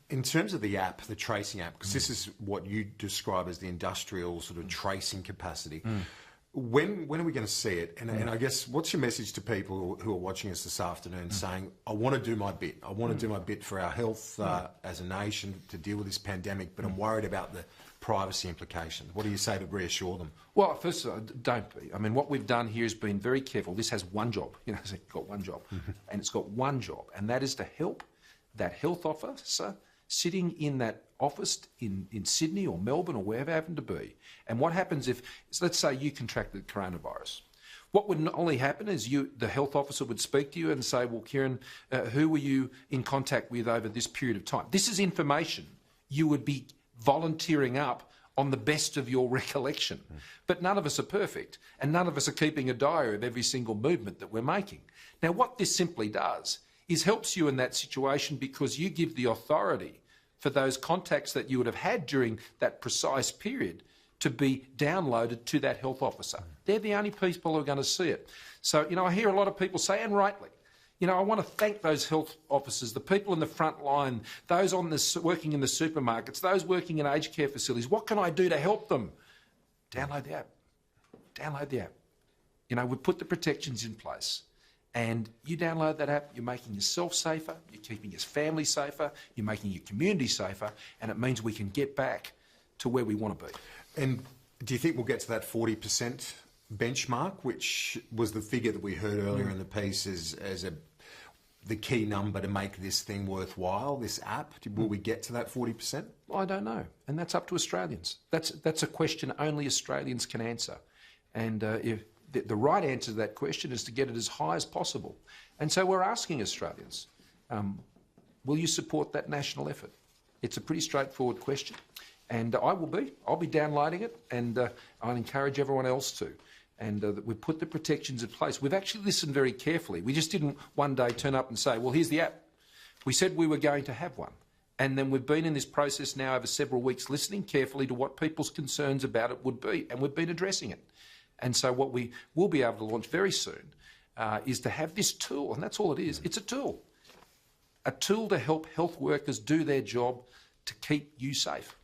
In terms of the app, the tracing app, because this is what you describe as the industrial sort of tracing capacity, when are we going to see it? And I guess, what's your message to people who are watching us this afternoon saying, I want to do my bit. I want to do my bit for our health as a nation to deal with this pandemic, but I'm worried about the privacy implications. What do you say to reassure them? Well, first of all, don't be. I mean, what we've done here is been very careful. This has one job. It's got one job. And it's got one job, and that is to help that health officer sitting in that office in Sydney or Melbourne or wherever it happened to be. And what happens if, let's say you contracted coronavirus. What would not only happen is the health officer would speak to you and say, well, Kieran, who were you in contact with over this period of time? This is information you would be volunteering up on the best of your recollection. But none of us are perfect, and none of us are keeping a diary of every single movement that we're making. Now, what this simply does is helps you in that situation, because you give the authority for those contacts that you would have had during that precise period to be downloaded to that health officer. They're the only people who are going to see it. So, I hear a lot of people say, and rightly, I want to thank those health officers, the people in the front line, those working in the supermarkets, those working in aged care facilities. What can I do to help them? Download the app. Download the app. We've put the protections in place. And you download that app, you're making yourself safer, you're keeping your family safer, you're making your community safer, and it means we can get back to where we want to be. And do you think we'll get to that 40% benchmark, which was the figure that we heard earlier in the piece as the key number to make this thing worthwhile, this app? Will we get to that 40%? Well, I don't know, and that's up to Australians. That's a question only Australians can answer. And if the right answer to that question is to get it as high as possible. And so we're asking Australians, will you support that national effort? It's a pretty straightforward question. And I'll be downloading it, and I'll encourage everyone else to. And we've put the protections in place. We've actually listened very carefully. We just didn't one day turn up and say, well, here's the app. We said we were going to have one. And then we've been in this process now over several weeks, listening carefully to what people's concerns about it would be, and we've been addressing it. And so what we will be able to launch very soon is to have this tool, and that's all it is. It's a tool to help health workers do their job to keep you safe.